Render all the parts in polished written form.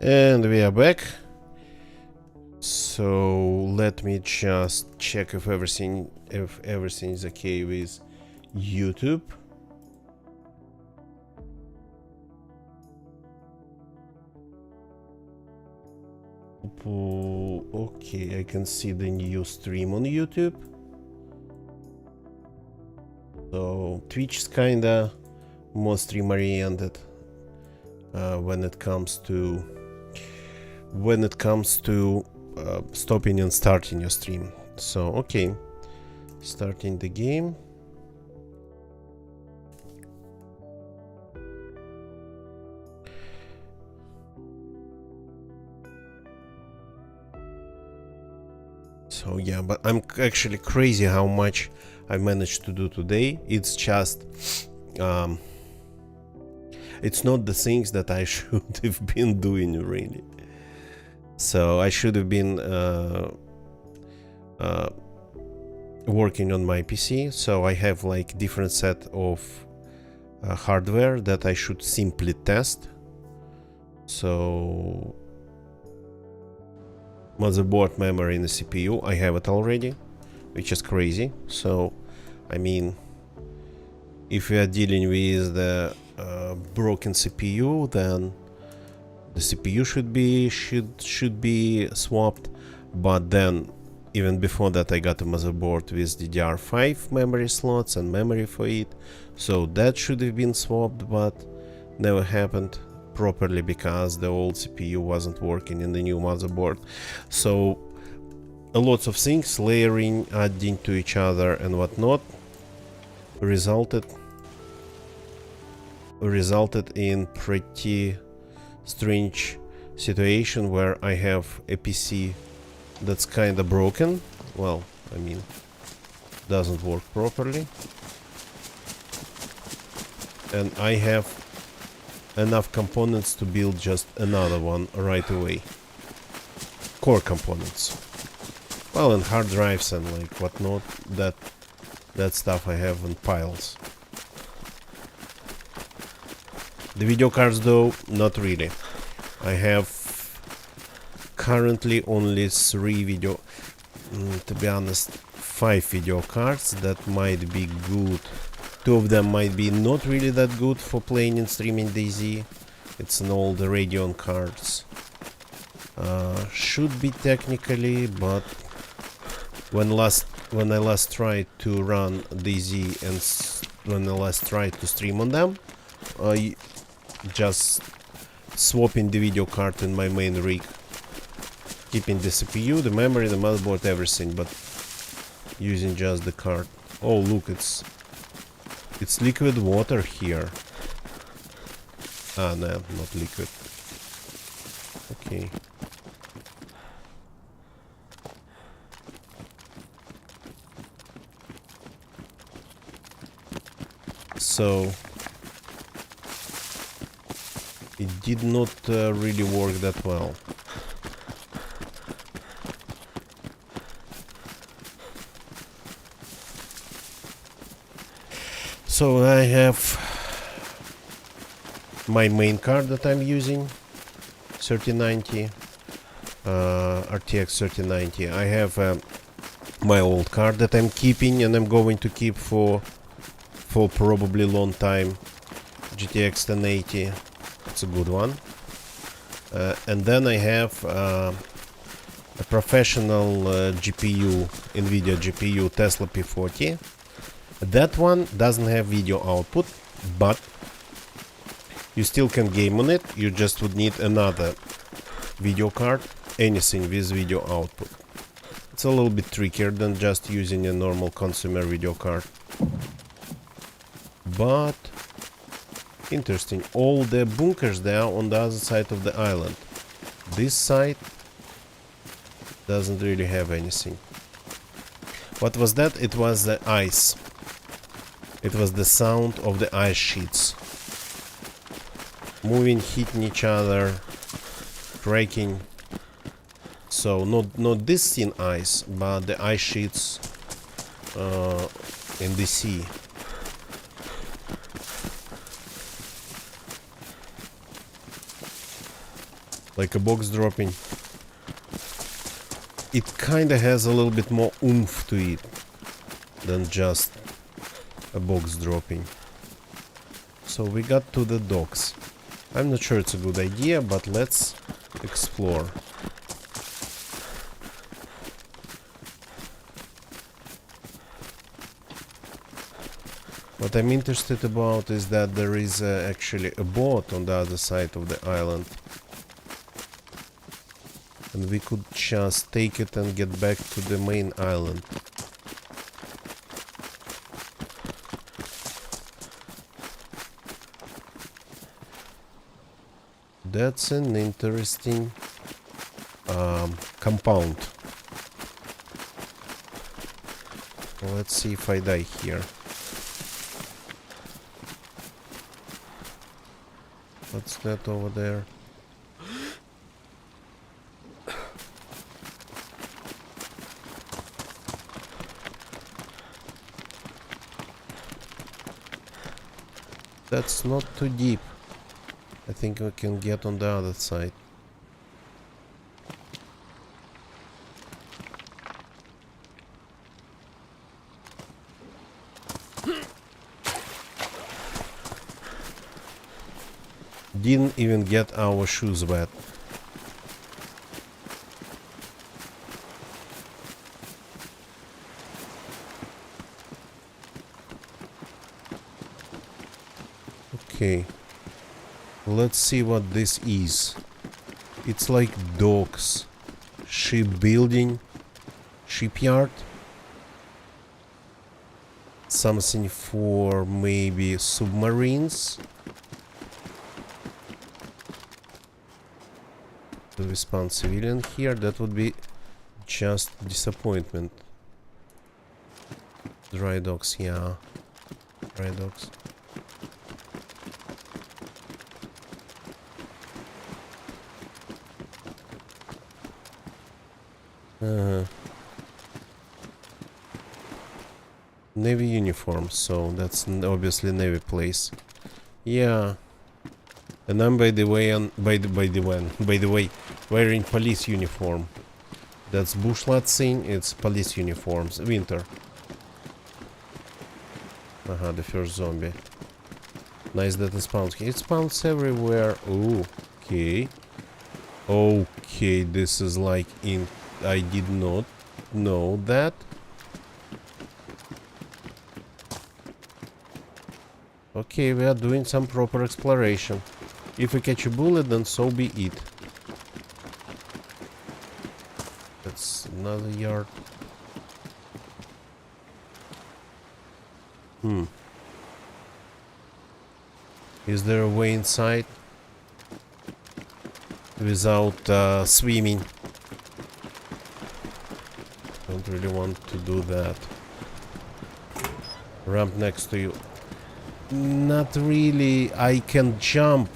And we are back. So let me just check if everything is okay with YouTube. Okay, I can see the new stream on YouTube. So Twitch is kinda more stream oriented when it comes to stopping and starting your stream. So okay, starting the game. So yeah, but I'm actually crazy how much I managed to do today. It's just it's not the things that I should have been doing really. So I should have been working on my PC. So I have like different set of hardware that I should simply test. So motherboard, memory, and the CPU, I have it already, which is crazy. So I mean, if we are dealing with the broken CPU, then the CPU should be swapped. But then even before that, I got a motherboard with DDR5 memory slots and memory for it, so that should have been swapped, but never happened properly because the old CPU wasn't working in the new motherboard. So a lot of things layering, adding to each other and whatnot resulted in pretty strange situation where I have a PC that's kinda broken. Well, I mean, doesn't work properly, and I have enough components to build just another one right away. Core components. Well, and hard drives and like whatnot, that stuff I have in piles. The video cards though, not really. I have currently only 3 video, to be honest, 5 video cards that might be good. 2 of them might be not really that good for playing and streaming DayZ. It's an old Radeon cards. Should be technically, but when I last tried to run DayZ and when I last tried to stream on them, I just swapping the video card in my main rig, keeping the CPU, the memory, the motherboard, everything, but using just the card. Oh look, it's liquid water here. Ah no, not liquid. Okay. So it did not really work that well. So I have my main card that I'm using, 3090, RTX 3090. I have my old card that I'm keeping and I'm going to keep for probably long time, GTX 1080. It's a good one. And then I have a professional GPU, NVIDIA GPU, Tesla P40. That one doesn't have video output, but you still can game on it. You just would need another video card, anything with video output. It's a little bit trickier than just using a normal consumer video card. But interesting, all the bunkers there on the other side of the island. This side doesn't really have anything. What was that? It was the ice. It was the sound of the ice sheets. moving, hitting each other, cracking. So not this thin ice, but the ice sheets in the sea. Like a box dropping. It kinda has a little bit more oomph to it than just a box dropping. So we got to the docks. I'm not sure it's a good idea, but let's explore. What I'm interested about is that there is actually a boat on the other side of the island. And we could just take it and get back to the main island. That's an interesting compound. Well, let's see if I die here. What's that over there? That's not too deep. I think we can get on the other side. Didn't even get our shoes wet. Okay. Let's see what this is. It's like docks, shipbuilding, shipyard. Something for maybe submarines. To respond civilian here, that would be just disappointment. Dry docks, yeah. Dry docks. Navy uniform, so that's obviously Navy place. Yeah. And I'm by the way wearing police uniform. That's bushlat thing, it's police uniforms. Winter. The first zombie. Nice that it spawns here. It spawns everywhere. Ooh, okay. Okay, this is like in... I did not know that. Okay, we are doing some proper exploration. If we catch a bullet, then so be it. That's another yard. Is there a way inside? Without swimming? Don't really want to do that. Ramp next to you. Not really. I can jump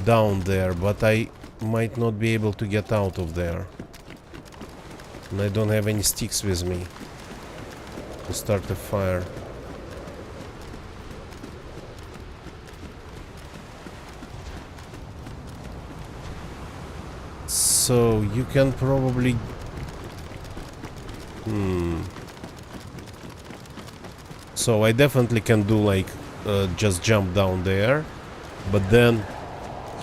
down there, but I might not be able to get out of there. And I don't have any sticks with me to start a fire. So you can probably... So I definitely can do like just jump down there, but then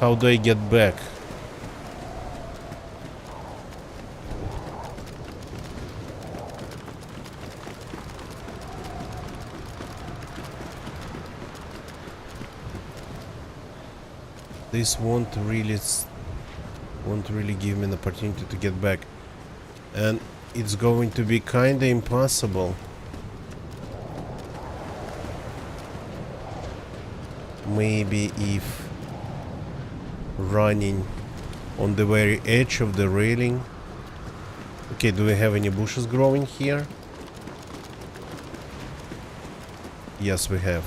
how do I get back? This won't really give me an opportunity to get back, and it's going to be kinda impossible. Maybe if running on the very edge of the railing. Okay, do we have any bushes growing here? Yes, we have.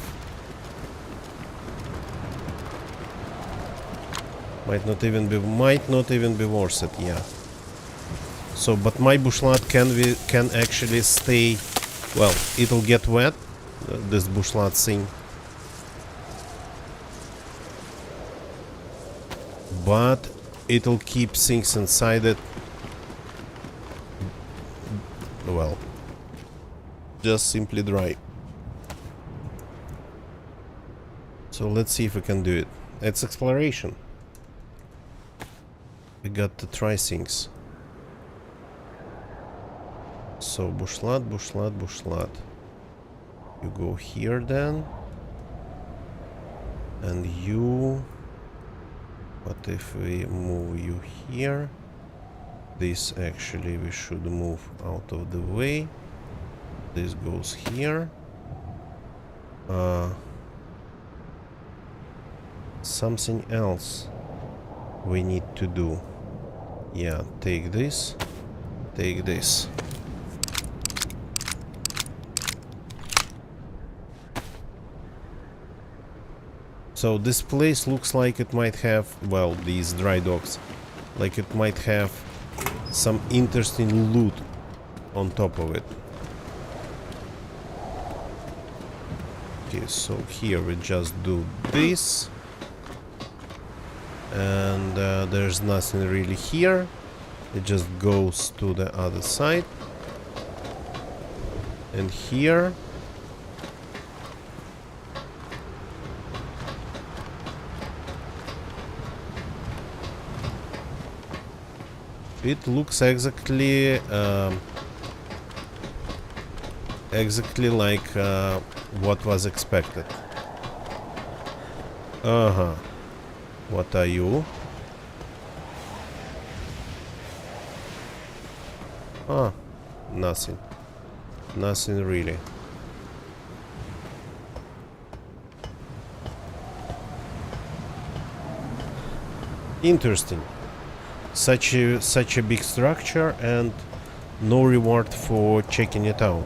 Might not even be worth it, yeah. So, but my bushlat can actually stay. Well, it'll get wet. This bushlat thing. But it'll keep things inside it. Well, just simply dry. So let's see if we can do it. It's exploration. We got to try things. So bushlat, bushlat, bushlat. You go here then. And you... What if we move you here? This actually we should move out of the way. This goes here. Something else we need to do. Yeah, take this. Take this. So this place looks like it might have, well, these dry docks, like it might have some interesting loot on top of it. Okay, so here we just do this. And there's nothing really here. It just goes to the other side. And here... It looks exactly like what was expected. Uh-huh. What are you? Ah, nothing. Nothing really. Interesting. Such a big structure and no reward for checking it out.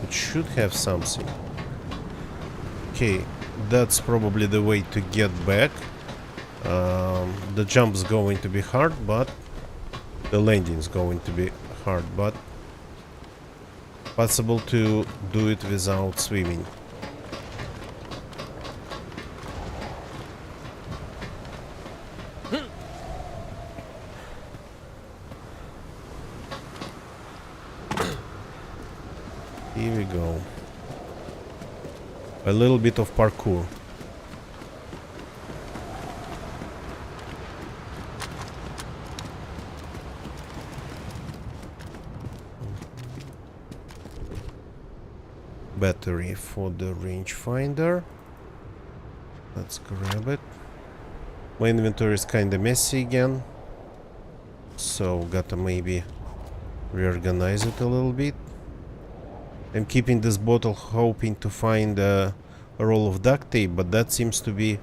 It should have something. Okay, that's probably the way to get back. The jump's going to be hard, but the landing's going to be hard, but possible to do it without swimming. Here we go. A little bit of parkour. Battery for the rangefinder. Let's grab it. My inventory is kinda messy again, so gotta maybe reorganize it a little bit. I'm keeping this bottle hoping to find a roll of duct tape, but that seems to be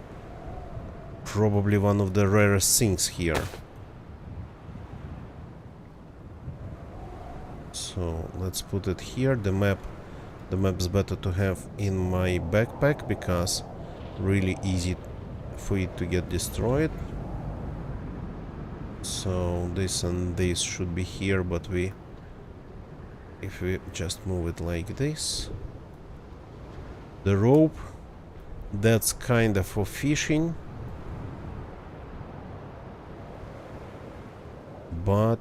probably one of the rarest things here. So let's put it here. The map's better to have in my backpack because really easy for it to get destroyed. So this and this should be here, but if we just move it like this. The rope, that's kind of for fishing, but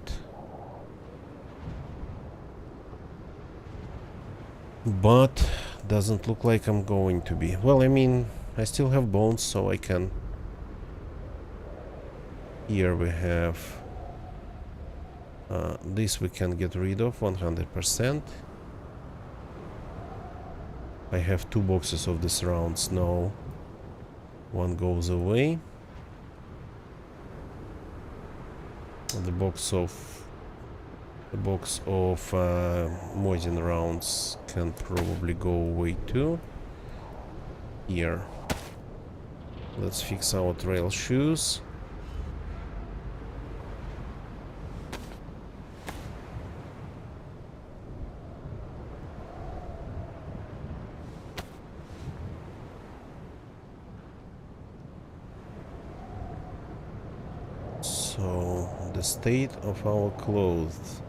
doesn't look like I'm going to be. Well, I mean, I still have bones, so I can. Here we have this we can get rid of 100%. I have 2 boxes of these rounds now. One goes away. The box of Mosin rounds can probably go away too. Here. Let's fix our trail shoes. So, the state of our clothes.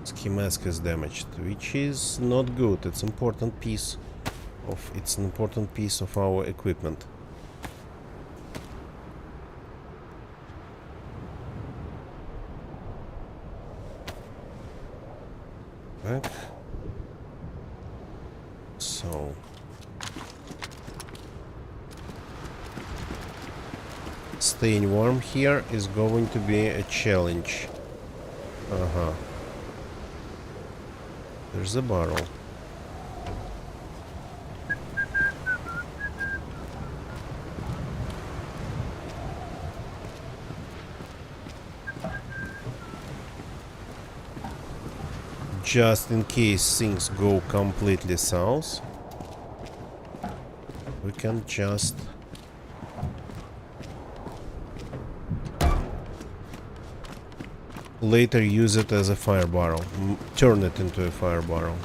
Ski mask is damaged, which is not good. It's an important piece of our equipment. Back. So staying warm here is going to be a challenge. There's a barrel. Just in case things go completely south, we can just later use it as a fire barrel, turn it into a fire barrel.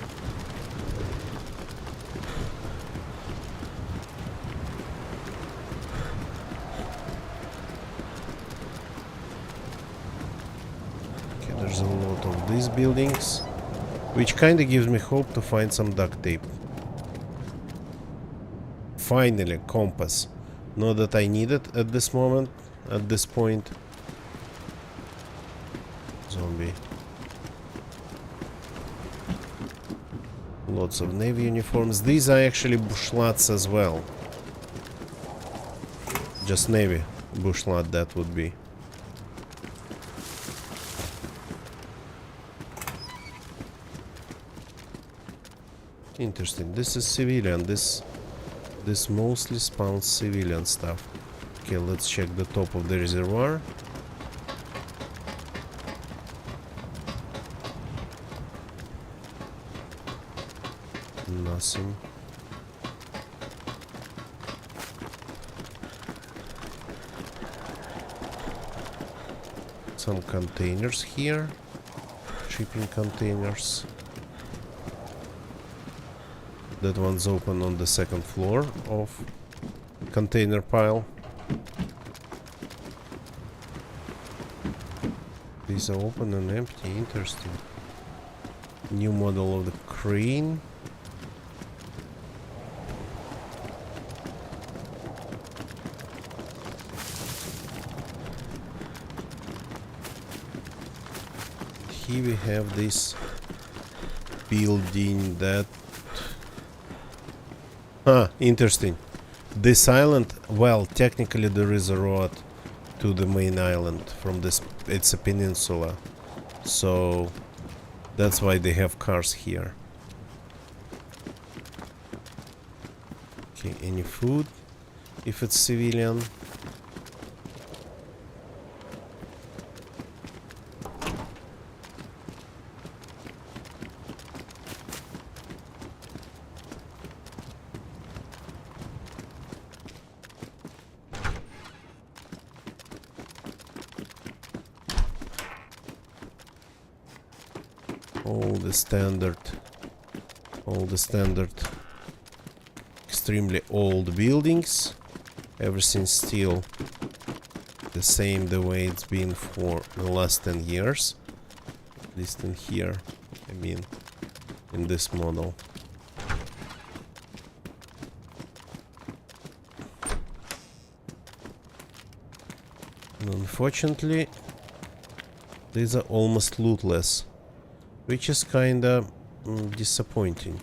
Okay, there's a lot of these buildings, which kinda gives me hope to find some duct tape. Finally, compass. Not that I need it at this moment, at this point. Zombie. Lots of navy uniforms. These are actually bushlats as well. Just navy bushlat, that would be. Interesting. This is civilian. This mostly spawns civilian stuff. Okay, let's check the top of the reservoir. Nothing. Some containers here. Shipping containers. That one's open on the second floor of container pile. These are open and empty. Interesting. New model of the crane. Here we have this building that... interesting. This island, well, technically there is a road to the main island from this. It's a peninsula, so that's why they have cars here. Okay, any food if it's civilian? All the standard extremely old buildings. Everything's still the same, the way it's been for the last 10 years. At least in here, I mean, in this model. And unfortunately, these are almost lootless, which is kinda disappointing.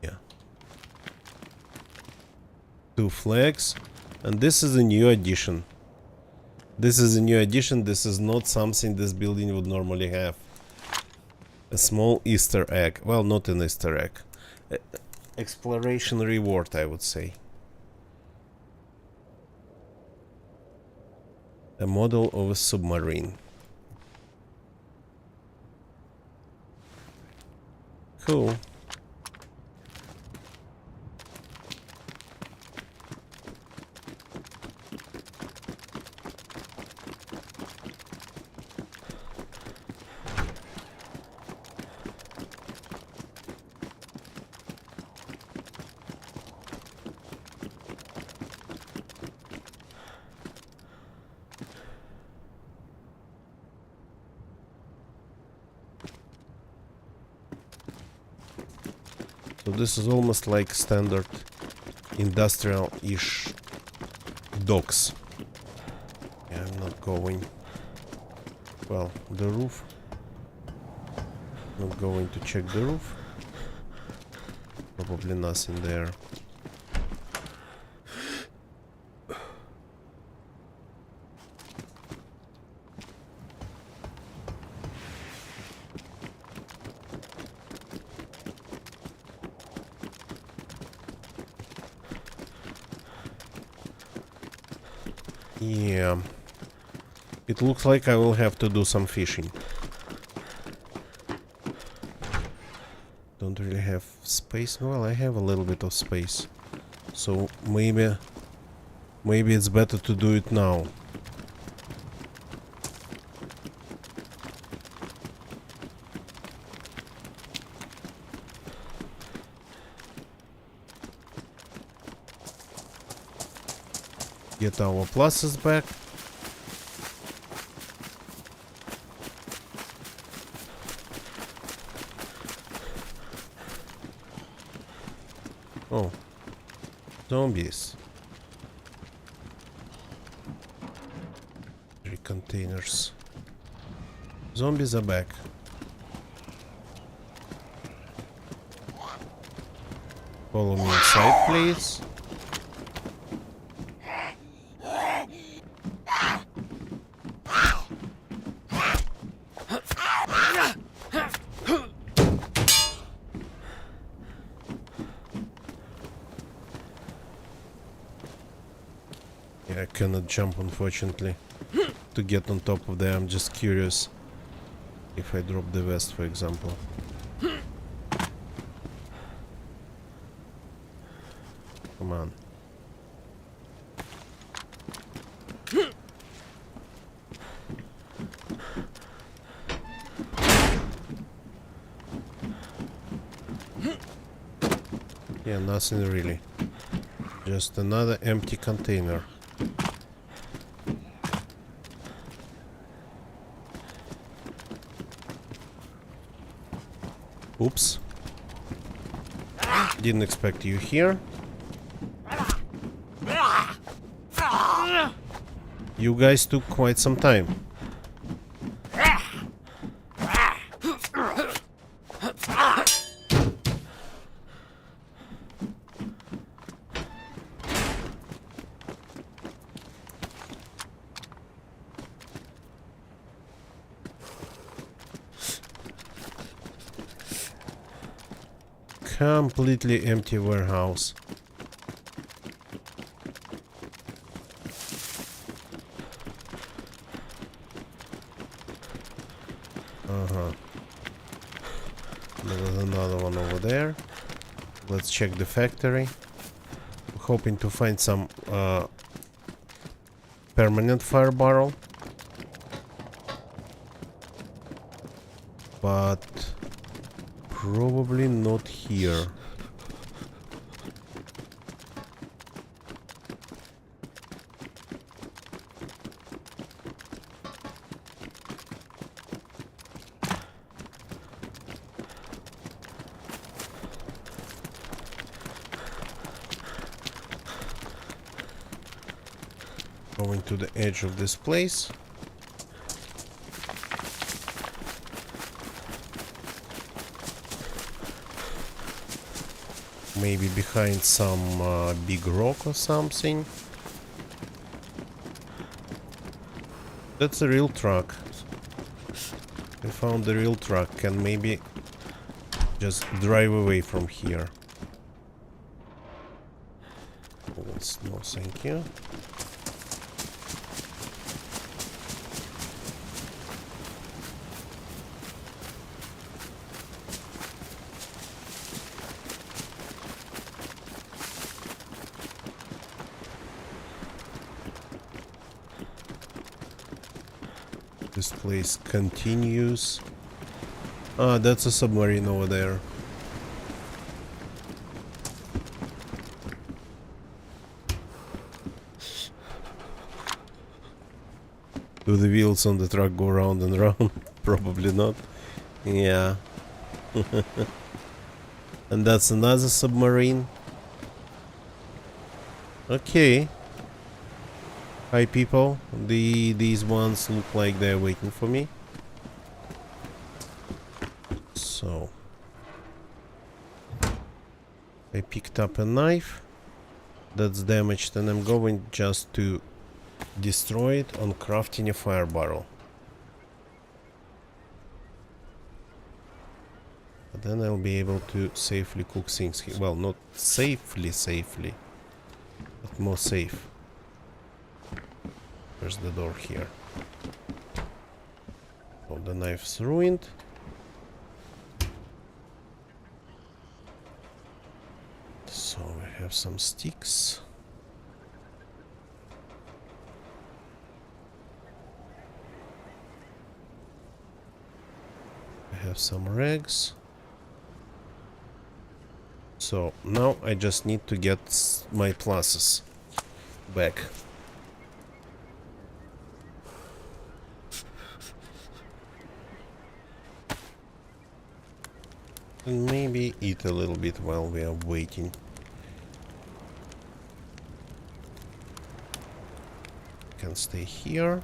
Yeah. 2 flags. And this is a new addition. This is a new addition. This is not something this building would normally have. A small Easter egg. Well, not an Easter egg. Exploration reward, I would say. A model of a submarine. Cool. So this is almost like standard industrial-ish docks. Yeah, I'm not going. Well, the roof. Not going to check the roof. Probably nothing there. Yeah. It looks like I will have to do some fishing. Don't really have space. Well, I have a little bit of space. So maybe it's better to do it now. Get our pluses back. Oh, zombies. 3 containers. Zombies are back. Follow me inside, please. I cannot jump, unfortunately, to get on top of there. I'm just curious if I drop the vest, for example. Come on. Yeah, nothing really. Just another empty container. Oops. Didn't expect you here. You guys took quite some time. Completely empty warehouse. There's another one over there. Let's check the factory. Hoping to find some permanent fire barrel. But probably not here. Going to the edge of this place. Maybe behind some big rock or something. That's a real truck. I found the real truck. Can maybe just drive away from here. No, thank you. This place continues. Ah, that's a submarine over there. Do the wheels on the truck go round and round? Probably not. Yeah. And that's another submarine. Okay. Hi people. These ones look like they're waiting for me. So I picked up a knife that's damaged and I'm going just to destroy it on crafting a fire barrel. But then I'll be able to safely cook things here. Well, not safely, but more safe. Where's the door here? Oh, the knife's ruined. So we have some sticks. I have some rags. So now I just need to get my pluses back. And maybe eat a little bit while we are waiting. Can stay here.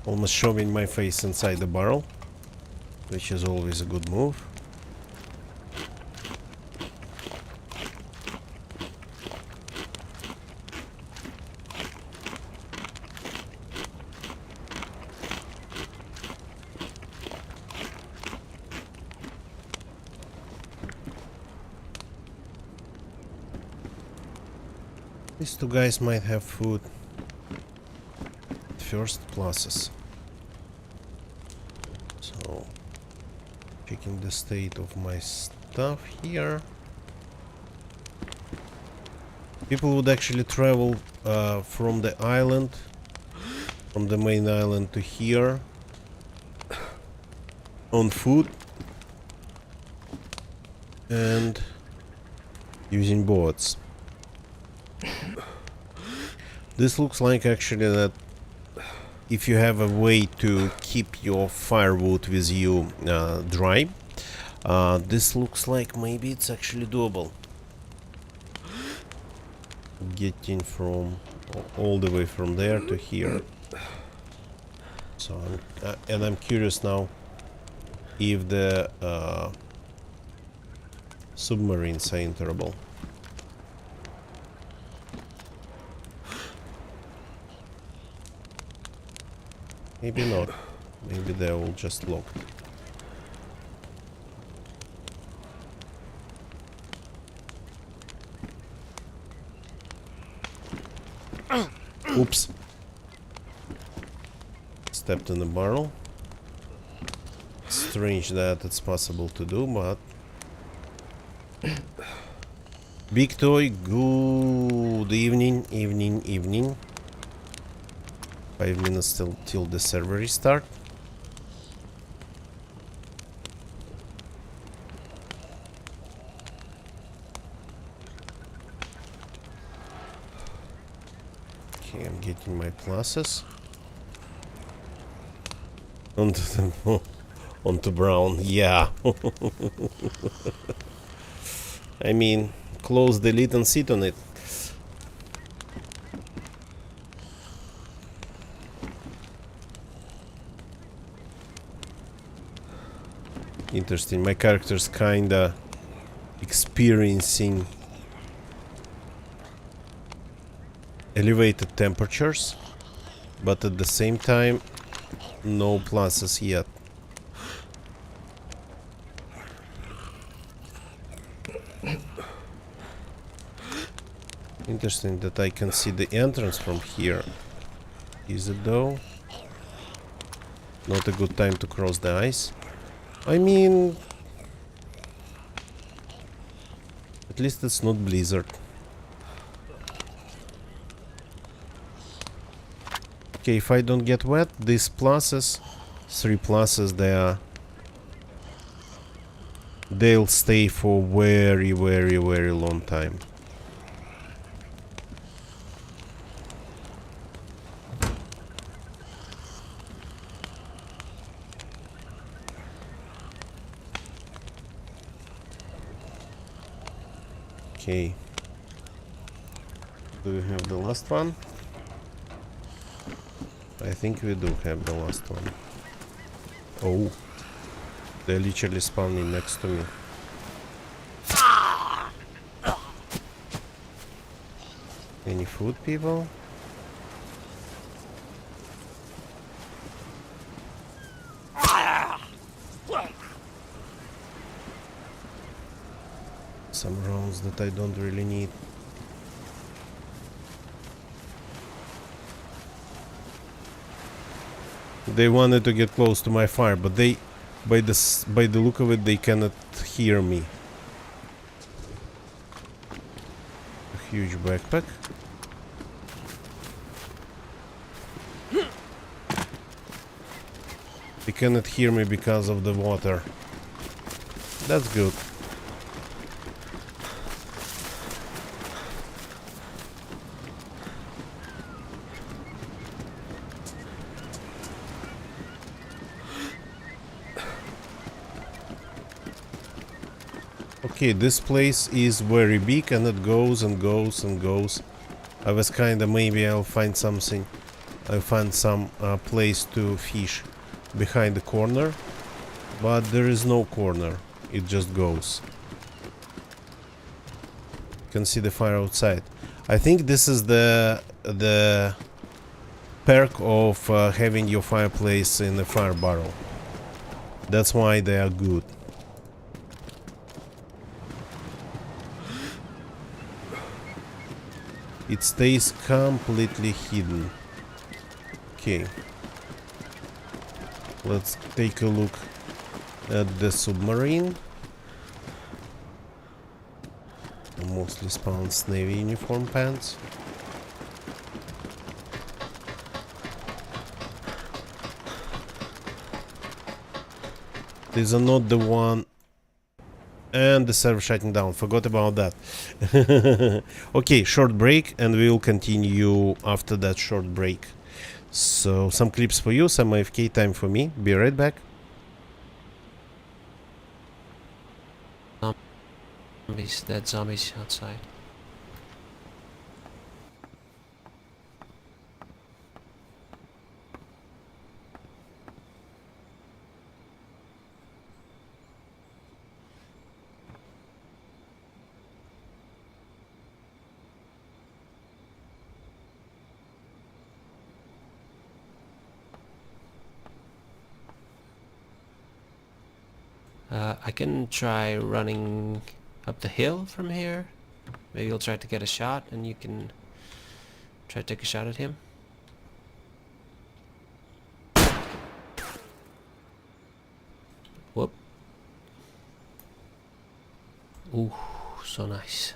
Almost shoving my face inside the barrel, which is always a good move. These two guys might have food. First, pluses. So, checking the state of my stuff here. People would actually travel from the island, from the main island to here on foot and using boats. This looks like actually that if you have a way to keep your firewood with you dry, this looks like maybe it's actually doable. Getting from all the way from there to here. So I'm curious now if the submarines are enterable. Maybe not. Maybe they're all just locked. Oops. Stepped in the barrel. Strange that it's possible to do, but... Big Toy, good evening, evening. 5 minutes till the server restart. Okay, I'm getting my pluses. Onto brown, yeah. I mean, close, delete and sit on it. Interesting, my character's kinda experiencing elevated temperatures, but at the same time, no pluses yet. Interesting that I can see the entrance from here. Is it though? Not a good time to cross the ice. I mean, at least it's not blizzard. Okay, if I don't get wet, these pluses, 3 pluses, they'll stay for very long time. Okay. Do we have the last one? I think we do have the last one. Oh. They're literally spawning next to me. Any food, people? Some rounds that I don't really need. They wanted to get close to my fire, but they, by the look of it, they cannot hear me. A huge backpack. They cannot hear me because of the water. That's good. Okay, this place is very big and it goes and goes and goes. I was kinda, maybe I'll find something. I'll find some place to fish behind the corner. But there is no corner. It just goes. You can see the fire outside. I think this is the perk of having your fireplace in a fire barrel. That's why they are good. It stays completely hidden. Okay. Let's take a look at the submarine. Mostly spawns navy uniform pants. These are not the one. And the server shutting down. Forgot about that. Okay, short break, and we'll continue after that short break. So, some clips for you, some AFK time for me. Be right back. Zombies, dead zombies outside. I can try running up the hill from here. Maybe you'll try to get a shot and you can try to take a shot at him. Whoop. Ooh, so nice.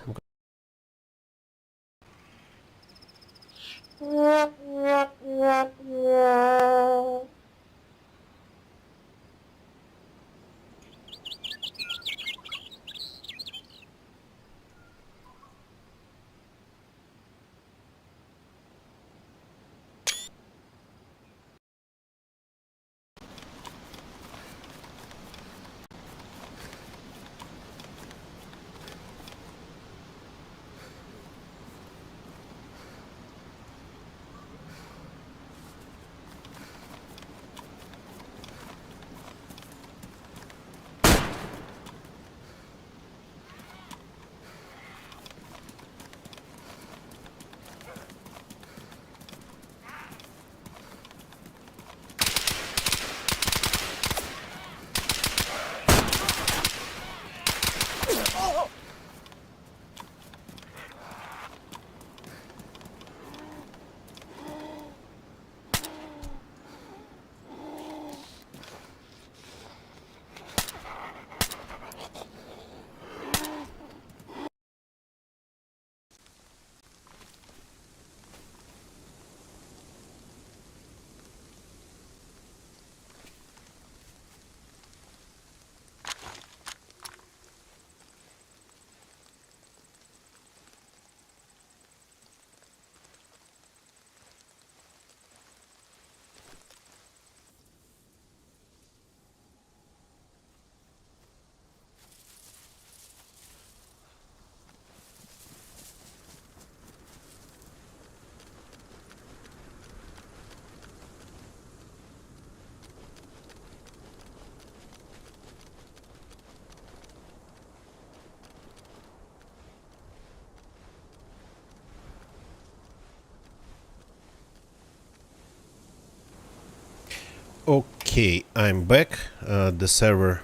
Okay, I'm back. The server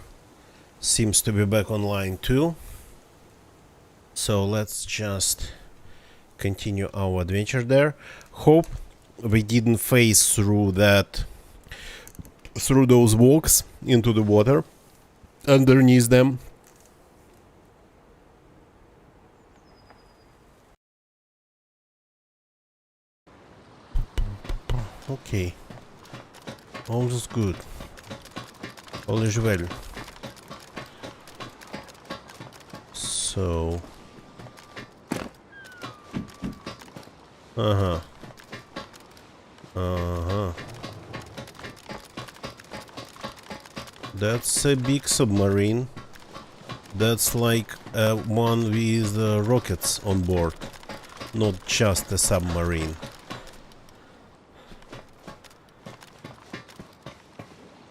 seems to be back online too. So let's just continue our adventure there. Hope we didn't phase through those walks into the water underneath them. Okay, all is good. All is well. So, uh-huh. That's a big submarine. That's like one with rockets on board, not just a submarine.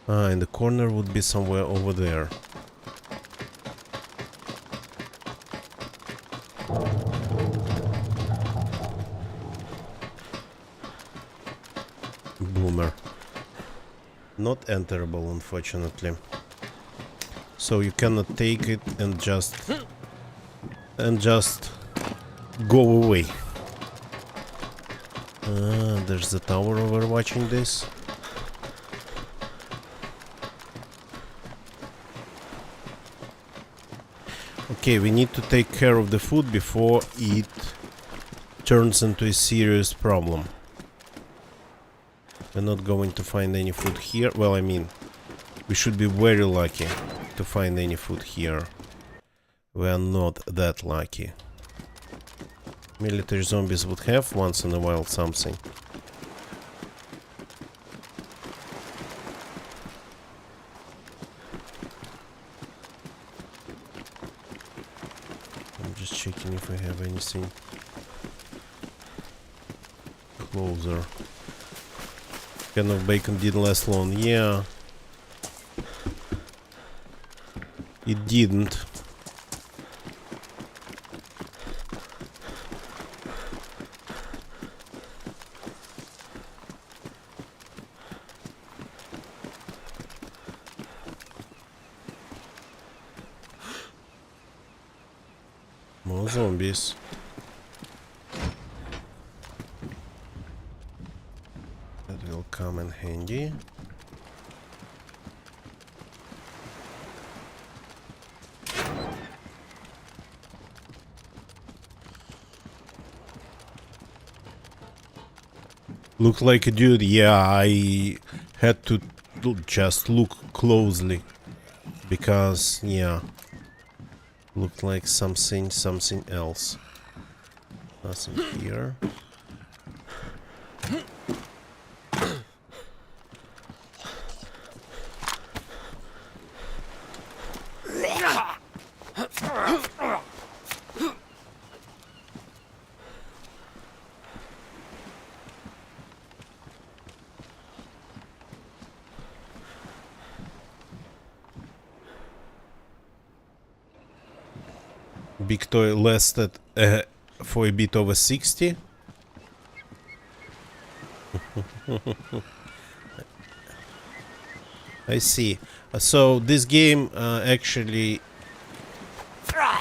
In the corner would be somewhere over there. Boomer. Not enterable, unfortunately. So you cannot take it and just go away. There's the tower overwatching this. Okay, we need to take care of the food before it turns into a serious problem. We're not going to find any food here. Well, I mean, we should be very lucky to find any food here. We are not that lucky. Military zombies would have once in a while something. I'm just checking if I have anything closer. Can of bacon didn't last long. Yeah, it didn't. More zombies. That will come in handy. Looked like a dude. Yeah, I had to just look closely because, yeah, looked like something else. Nothing here. Big toy lasted for a bit over 60. I see. So this game actually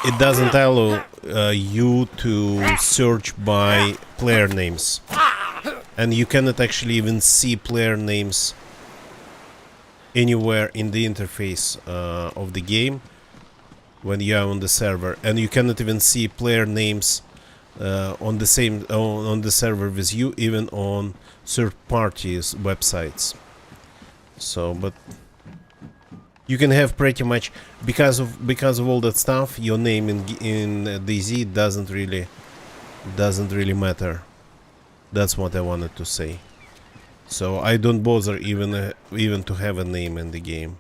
it doesn't allow you to search by player names, and you cannot actually even see player names anywhere in the interface of the game when you are on the server, and you cannot even see player names on the server with you, even on third parties websites. So, but you can have pretty much because of all that stuff. Your name in DayZ doesn't really matter. That's what I wanted to say. So I don't bother even to have a name in the game.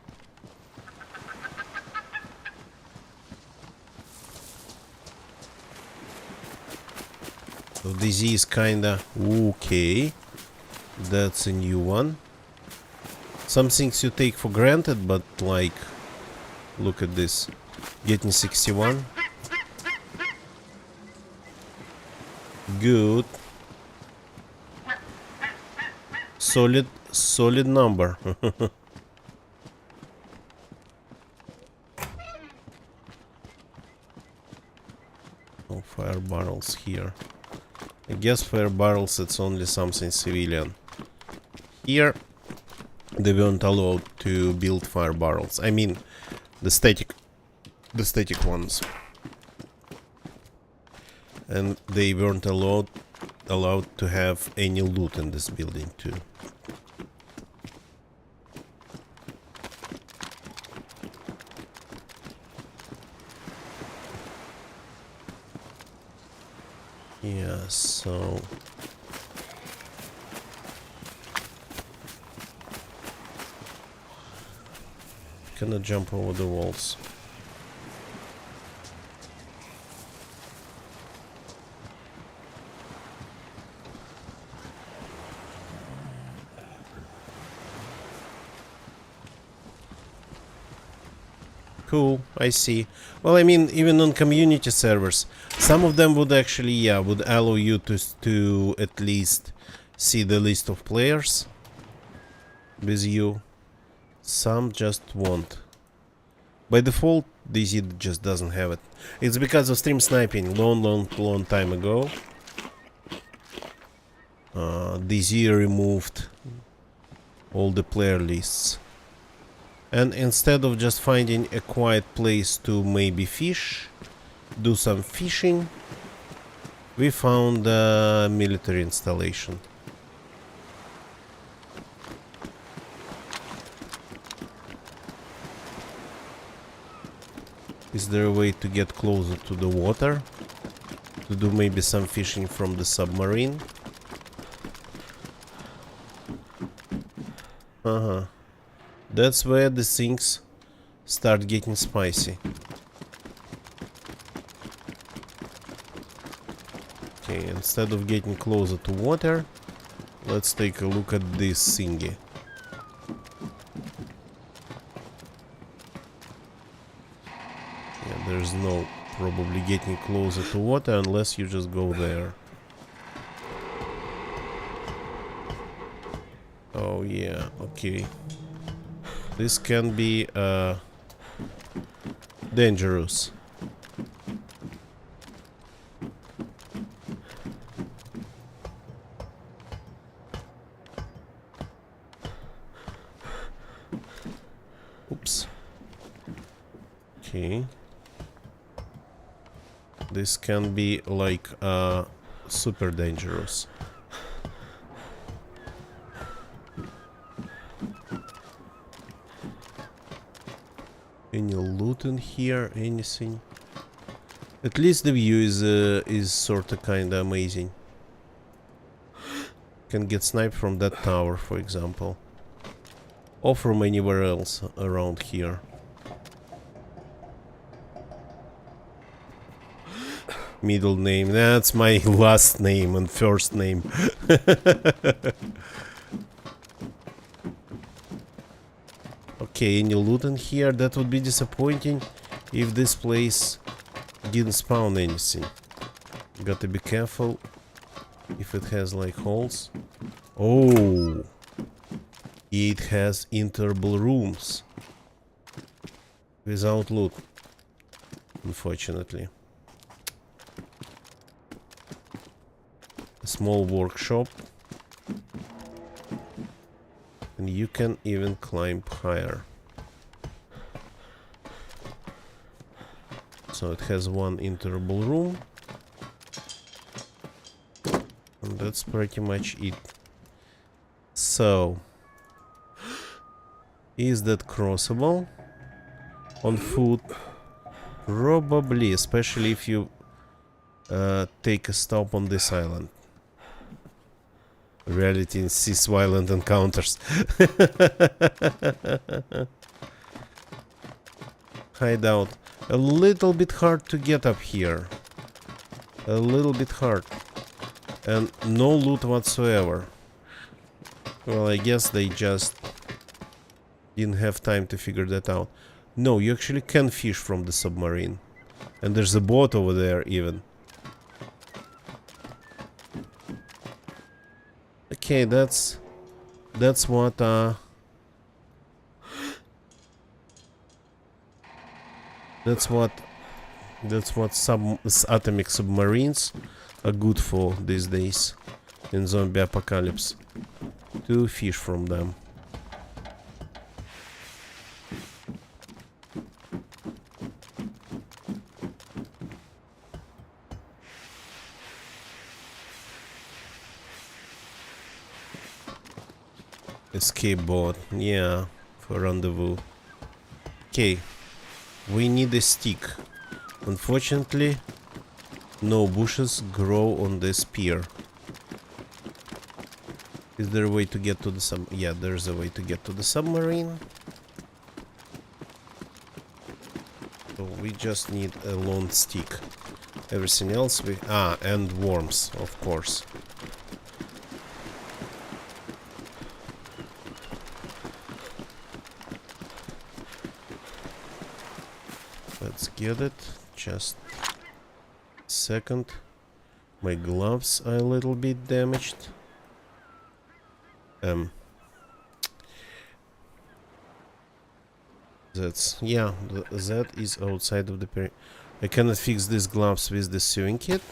So DayZ is kinda okay. That's a new one. Some things you take for granted, but like, look at this. Getting 61. Good. Solid solid number. No fire barrels here. I guess fire barrels it's only something civilian. Here they weren't allowed to build fire barrels. I mean the static ones. And they weren't allowed to have any loot in this building too. Yeah, so cannot jump over the walls. Cool, I see. Well, I mean, even on community servers, some of them would actually, yeah, would allow you to at least see the list of players with you. Some just won't. By default, DayZ just doesn't have it. It's because of stream sniping long time ago. DayZ removed all the player lists. And instead of just finding a quiet place to maybe fish, do some fishing, we found a military installation. Is there a way to get closer to the water? To do maybe some fishing from the submarine? Uh-huh. That's where the things start getting spicy. Okay, instead of getting closer to water, let's take a look at this thingy. Yeah, there's no probably getting closer to water unless you just go there. Oh yeah, okay. This can be dangerous. Oops. Okay. This can be like super dangerous. Any loot in here? Anything? At least the view is sorta kinda amazing. Can get sniped from that tower, for example, or from anywhere else around here. Middle name, that's my last name and first name. Okay, any loot in here? That would be disappointing if this place didn't spawn anything. Gotta be careful if it has like holes. Oh, it has enterable rooms without loot, unfortunately. A small workshop. And you can even climb higher. So it has one enterable room. And that's pretty much it. So, is that crossable? On foot? Probably, especially if you take a stop on this island. Reality insists violent encounters. Hideout. A little bit hard to get up here. A little bit hard. And no loot whatsoever. Well, I guess they just didn't have time to figure that out. No, you actually can fish from the submarine. And there's a boat over there even. Okay, that's That's what that's what atomic submarines are good for these days in zombie apocalypse. To fish from them. Escape board, yeah, for rendezvous. Okay, we need a stick. Unfortunately, no bushes grow on this pier. Is there a way to get to the yeah, there's a way to get to the submarine. So we just need a long stick. Everything else we... and worms, of course. Let's get it. Just a second. My gloves are a little bit damaged. That's... yeah, that is outside of the perimeter. I cannot fix these gloves with the sewing kit.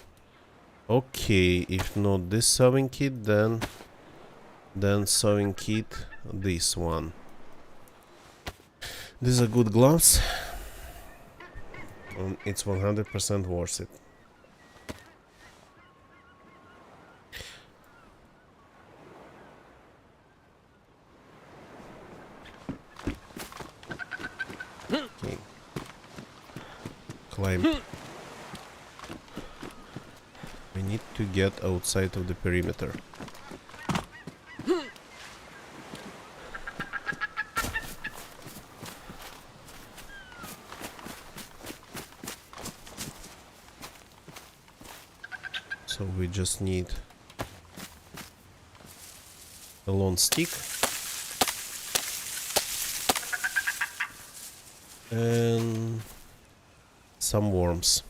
Okay, if not this sewing kit, then sewing kit this one. These are good gloves. It's 100% worth it. Okay. Climb. We need to get outside of the perimeter. So we just need a long stick and some worms.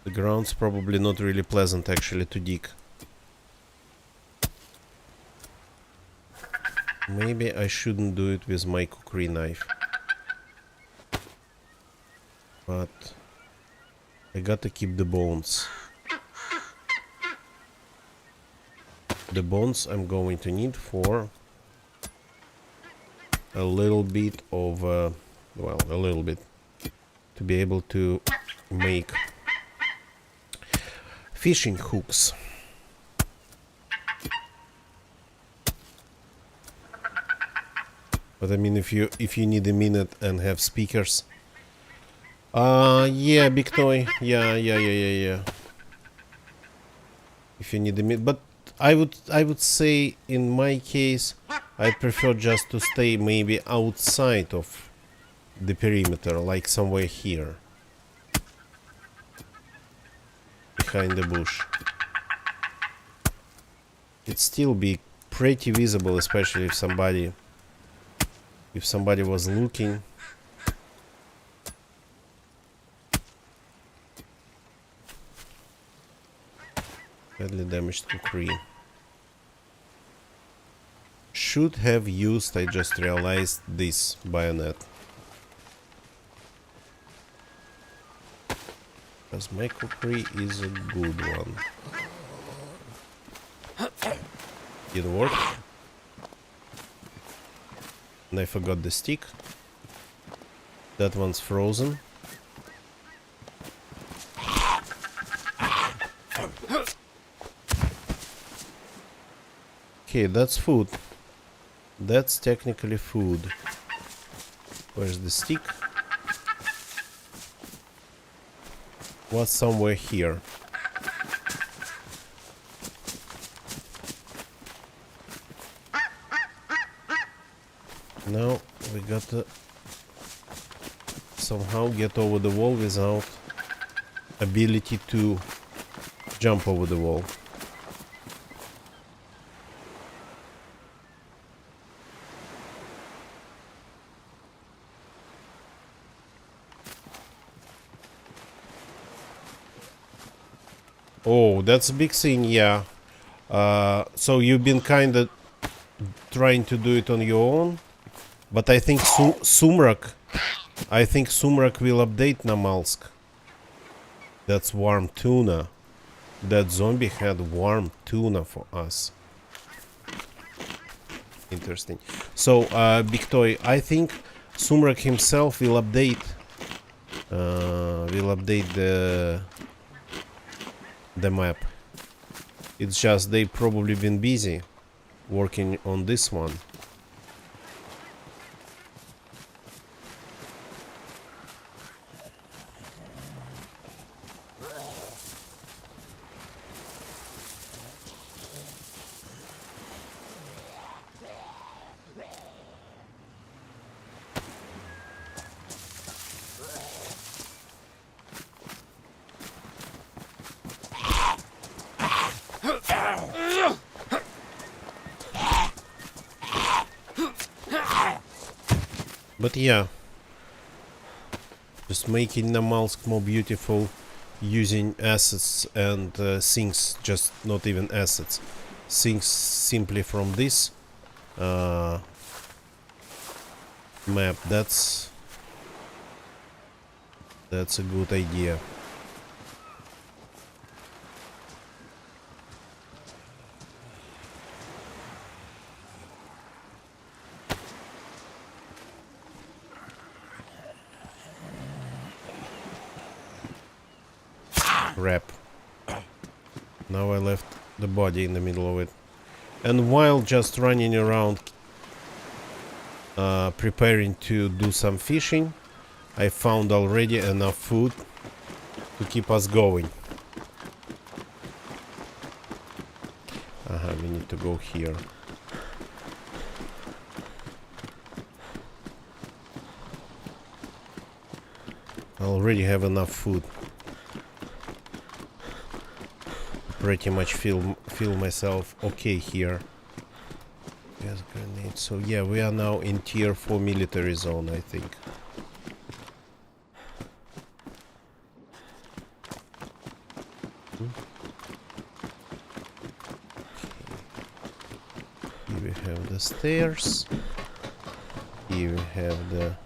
The ground's probably not really pleasant actually to dig. Maybe I shouldn't do it with my cookery knife. But I gotta keep the bones. The bones I'm going to need for a little bit of, well, a little bit, to be able to make fishing hooks. But I mean, if you need a minute and have speakers. Yeah, big toy. Yeah. If you need a minute, but I would say in my case, I prefer just to stay maybe outside of the perimeter, like somewhere here, behind the bush. It'd still be pretty visible, especially if somebody was looking. Badly damaged cookery. Should have used, I just realized, this bayonet. Because my cookery is a good one. It worked. And I forgot the stick. That one's frozen. Okay, that's food. That's technically food. Where's the stick? Was somewhere here. Now we gotta somehow get over the wall without ability to jump over the wall. Oh, that's a big thing, yeah. So you've been kinda trying to do it on your own, but I think Sumrak will update Namalsk. That's warm tuna. That zombie had warm tuna for us. Interesting. So, Big Toy, I think Sumrak himself will update the map. It's just they probably been busy working on this one. But yeah, just making Namalsk more beautiful using assets and things, just not even assets, things simply from this map. That's a good idea. Crap. Now I left the body in the middle of it. And while just running around preparing to do some fishing, I found already enough food to keep us going. We need to go here. I already have enough food. Pretty much feel myself okay here. Gas grenade. So yeah, we are now in tier 4 military zone, I think. Here we have the stairs. Here we have the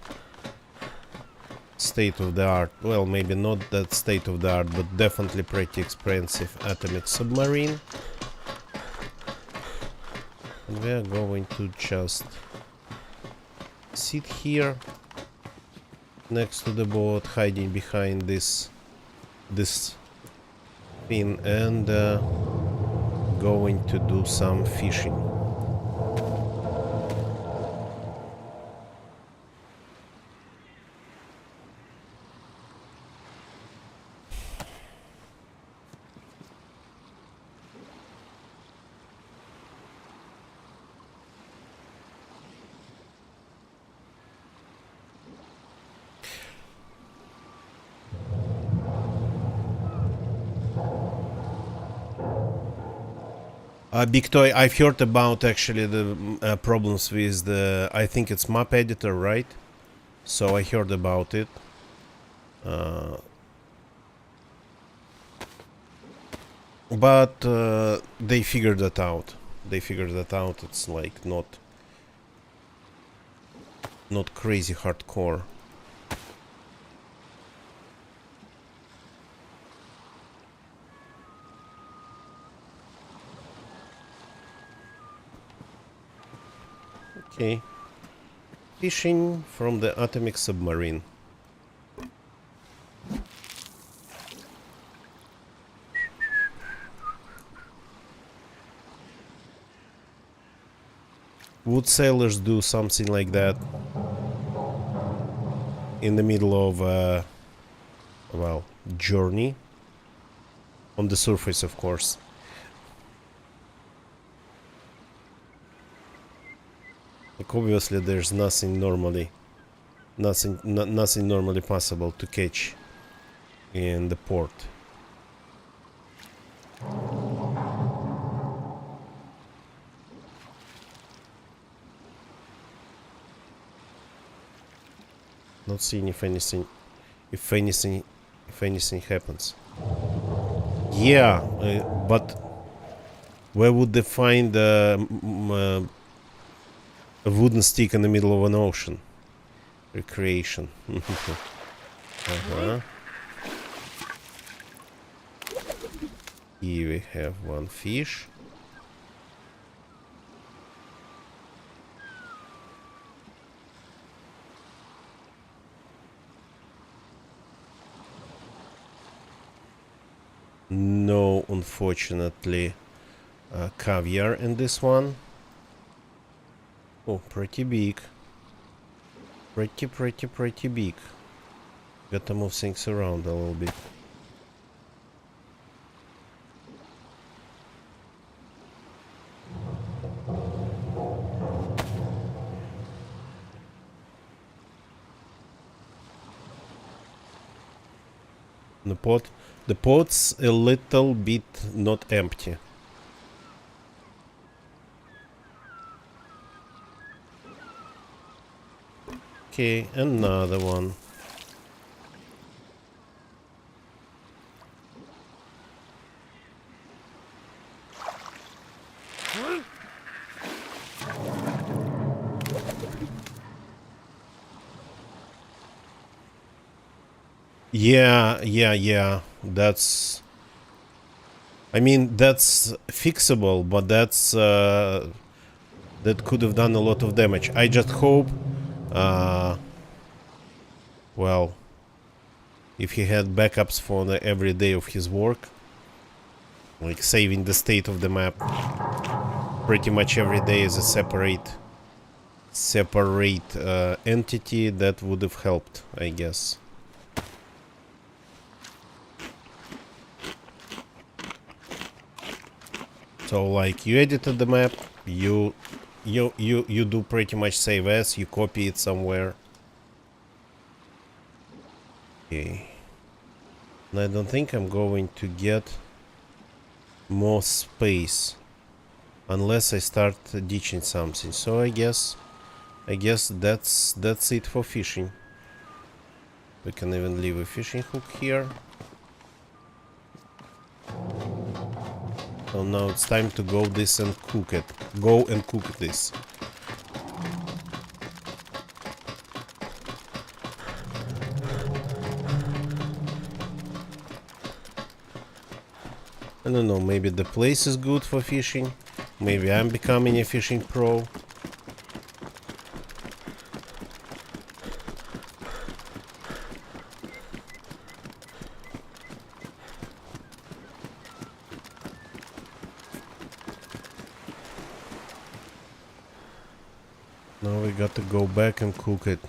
state-of-the-art, well, maybe not that state-of-the-art, but definitely pretty expensive atomic submarine. And we are going to just sit here next to the boat, hiding behind this thing, and going to do some fishing. Big Toy, I've heard about actually the problems with the, I think it's map editor, right? So I heard about it. But they figured that out. It's like not crazy hardcore. Okay. Fishing from the atomic submarine. Would sailors do something like that in the middle of a, well, journey? On the surface, of course. Like obviously there's nothing normally possible to catch in the port. Not seeing if anything happens. Yeah, but where would they find a wooden stick in the middle of an ocean? Recreation. Uh-huh. Here we have one fish. No, unfortunately, caviar in this one. Oh, pretty big. Pretty big. Gotta move things around a little bit. The pot's a little bit not empty. Okay, another one. Yeah. That's... I mean, that's fixable, but that's... that could have done a lot of damage. I just hope... well... if he had backups for every day of his work, like saving the state of the map pretty much every day as a separate entity, that would have helped, I guess. So like you edited the map, you do pretty much save as, you copy it somewhere. Okay. And I don't think I'm going to get more space unless I start ditching something. So I guess that's it for fishing. We can even leave a fishing hook here. So now it's time to go this and cook it. Go and cook this. I don't know, maybe the place is good for fishing. Maybe I'm becoming a fishing pro. Now we got to go back and cook it.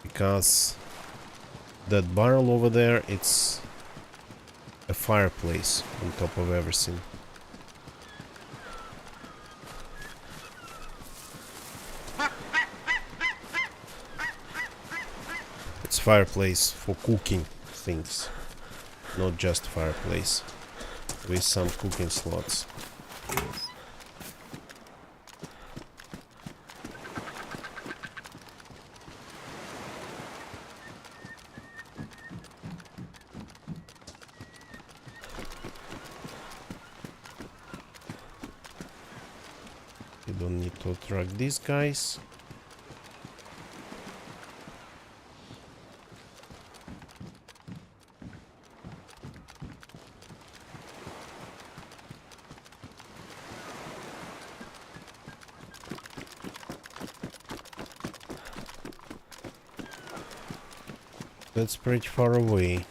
Because that barrel over there, it's a fireplace on top of everything. It's fireplace for cooking things, not just fireplace with some cooking slots. You don't need to track these guys. That's pretty far away,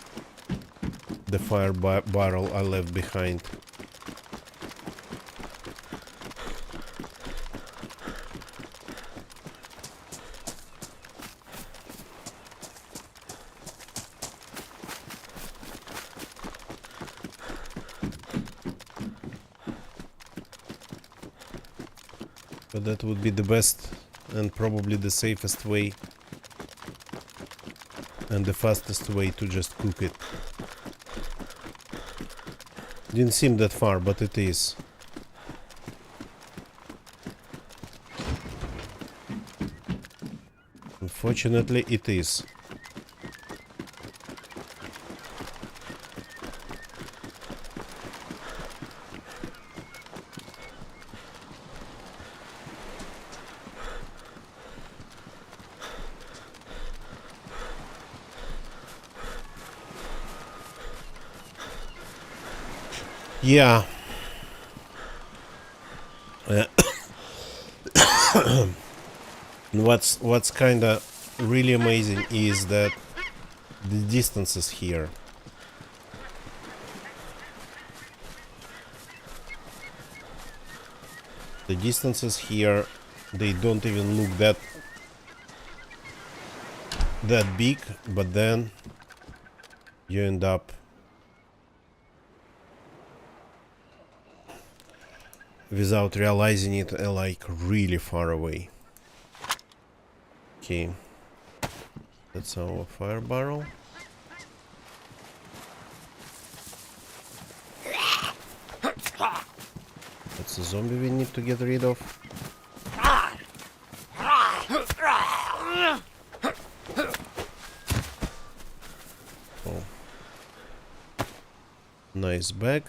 the fire barrel I left behind. But that would be the best and probably the safest way and the fastest way to just cook it. Didn't seem that far, but it is. Unfortunately, it is. Yeah. What's kind of really amazing is that the distances here. The distances here, they don't even look that big, but then you end up without realizing it, like really far away. Okay, that's our fire barrel. That's a zombie we need to get rid of. Oh. Nice bag.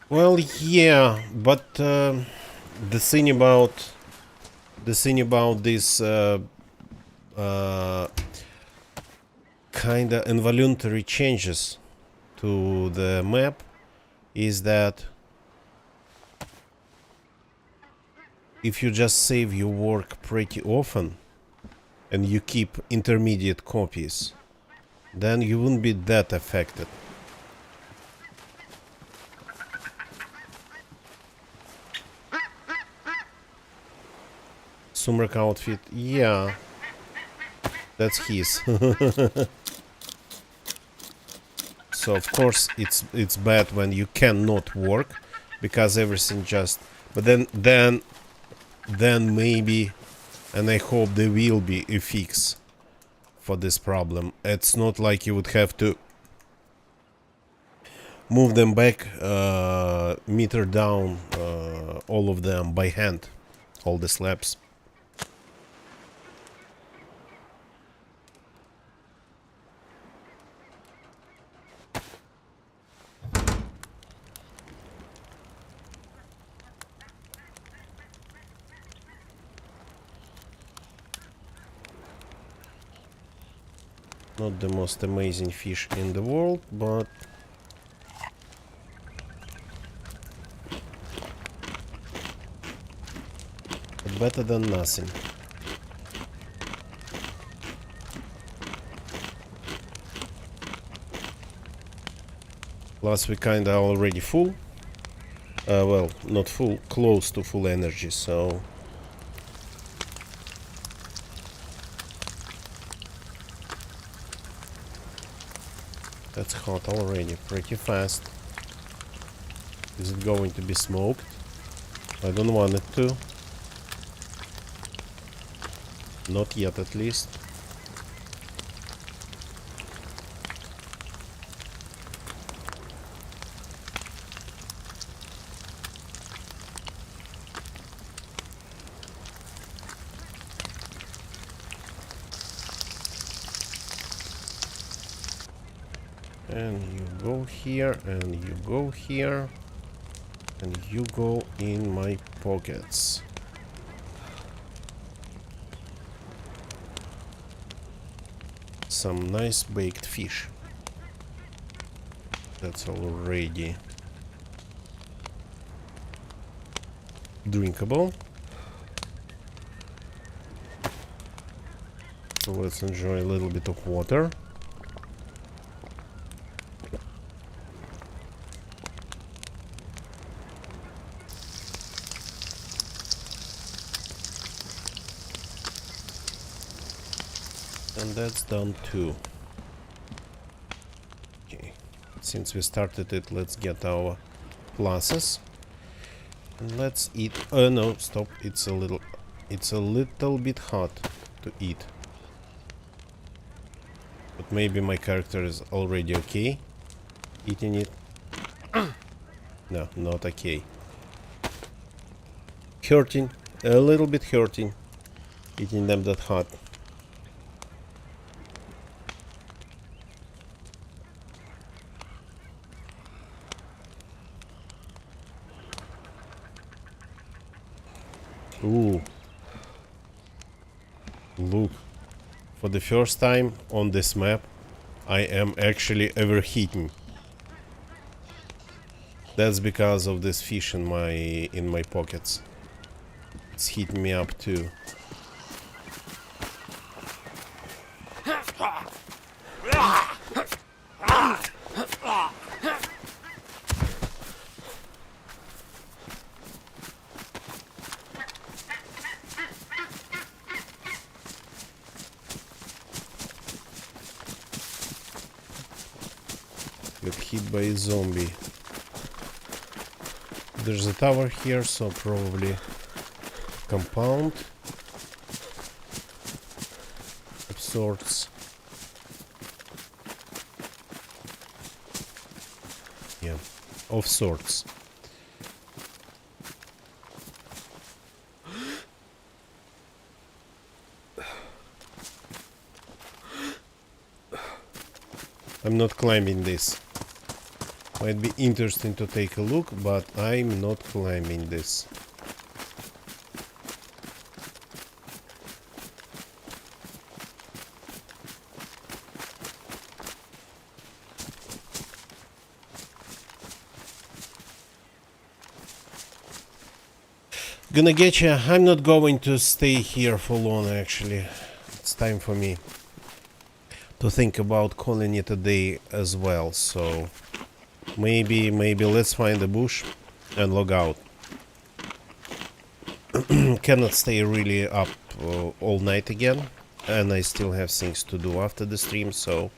Well, yeah, but the thing about this kind of involuntary changes to the map is that if you just save your work pretty often and you keep intermediate copies, then you wouldn't be that affected. Sumrak outfit, yeah, that's his. So of course it's bad when you cannot work because everything just. But then maybe, and I hope there will be a fix for this problem. It's not like you would have to move them back, meter down, all of them by hand, all the slabs. Not the most amazing fish in the world, but better than nothing. Plus we kinda already full. Well, not full, close to full energy, so that's hot already, pretty fast. Is it going to be smoked? I don't want it to. Not yet, at least. And you go here, and you go here, and you go in my pockets. Some nice baked fish. That's already drinkable. So let's enjoy a little bit of water. And that's done too. Okay, since we started it, let's get our pluses. And let's eat. Oh no, stop. It's a little bit hot to eat. But maybe my character is already okay eating it. No, not okay. Hurting. A little bit hurting. Eating them that hot. Ooh. Look. For the first time on this map, I am actually overheating. That's because of this fish in my pockets. It's heating me up too. Got hit by a zombie. There's a tower here, so probably compound of sorts. Yeah, of sorts. I'm not climbing this. Might be interesting to take a look, but I'm not climbing this. Gonna get ya. I'm not going to stay here for long actually. It's time for me to think about calling it a day as well, so maybe let's find a bush and log out. Cannot stay really up all night again, and I still have things to do after the stream, so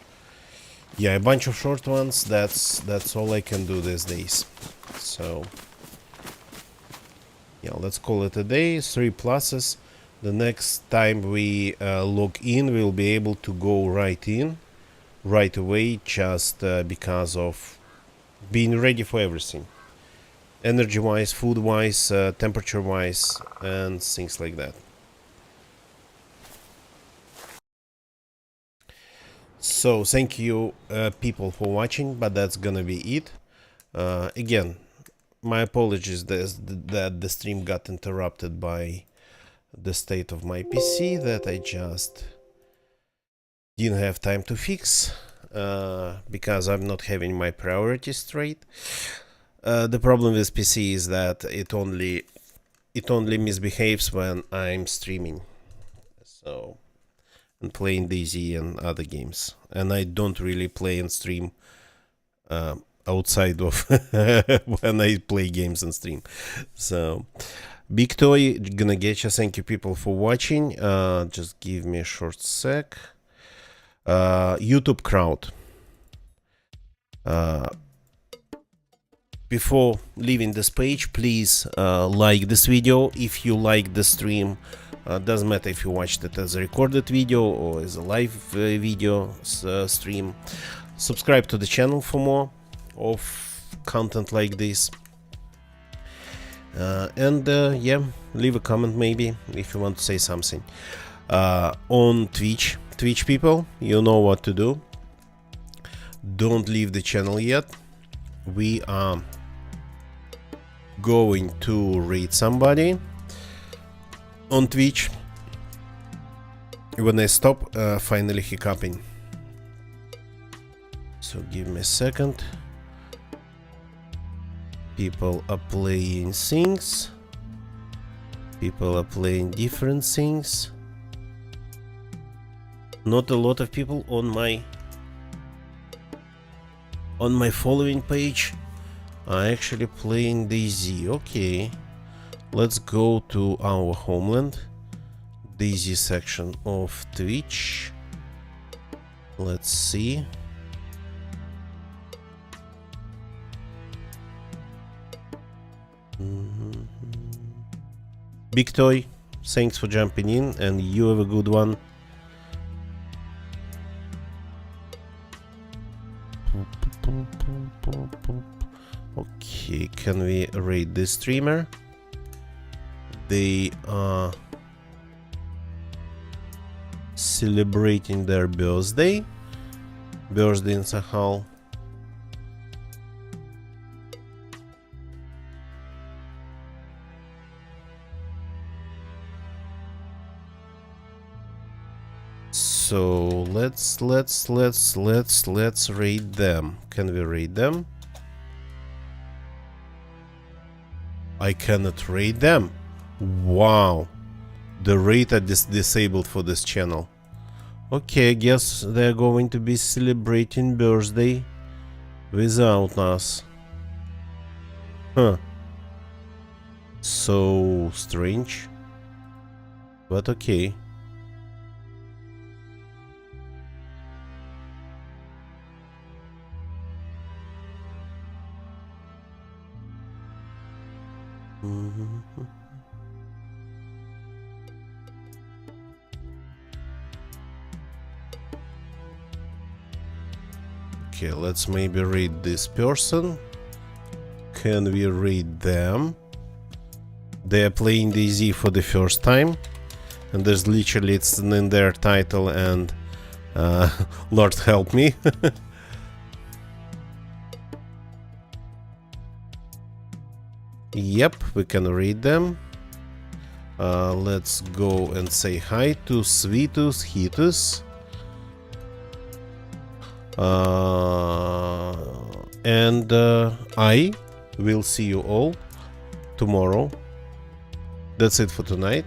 yeah, a bunch of short ones. That's all I can do these days. So yeah, let's call it a day. 3 pluses. The next time we log in, we'll be able to go right in right away, just because of being ready for everything, energy wise, food wise, temperature wise, and things like that. So thank you people for watching, but that's gonna be it. Again, my apologies that the stream got interrupted by the state of my PC that I just didn't have time to fix, because I'm not having my priorities straight. The problem with PC is that it only misbehaves when I'm streaming, so, and playing DayZ and other games, and I don't really play and stream outside of when I play games and stream. So Big Toy, gonna get you. Thank you people for watching. Just give me a short sec. YouTube crowd. Before leaving this page, please like this video if you like the stream. Doesn't matter if you watched it as a recorded video or as a live video stream. Subscribe to the channel for more of content like this. And yeah, leave a comment maybe if you want to say something. On Twitch people, you know what to do. Don't leave the channel yet. We are going to raid somebody on Twitch when I stop finally hiccuping. So give me a second. People are playing things. People are playing different things. Not a lot of people on my following page are actually playing DayZ. Okay, let's go to our homeland, DayZ section of Twitch. Let's see. Mhm. Big Toy, thanks for jumping in, and you have a good one. Okay, can we raid this streamer? They are celebrating their birthday. Birthday in Sakhal. So let's raid them. Can we raid them? I cannot raid them. Wow. The raid are disabled for this channel. Okay, I guess they're going to be celebrating birthday without us. Huh. So strange. But okay. Okay, let's maybe raid this person. Can we raid them? They are playing DayZ for the first time, and there's literally it's in their title and Lord help me. Yep, we can read them. Let's go and say hi to Sweetus Hitus. And I will see you all tomorrow. That's it for tonight.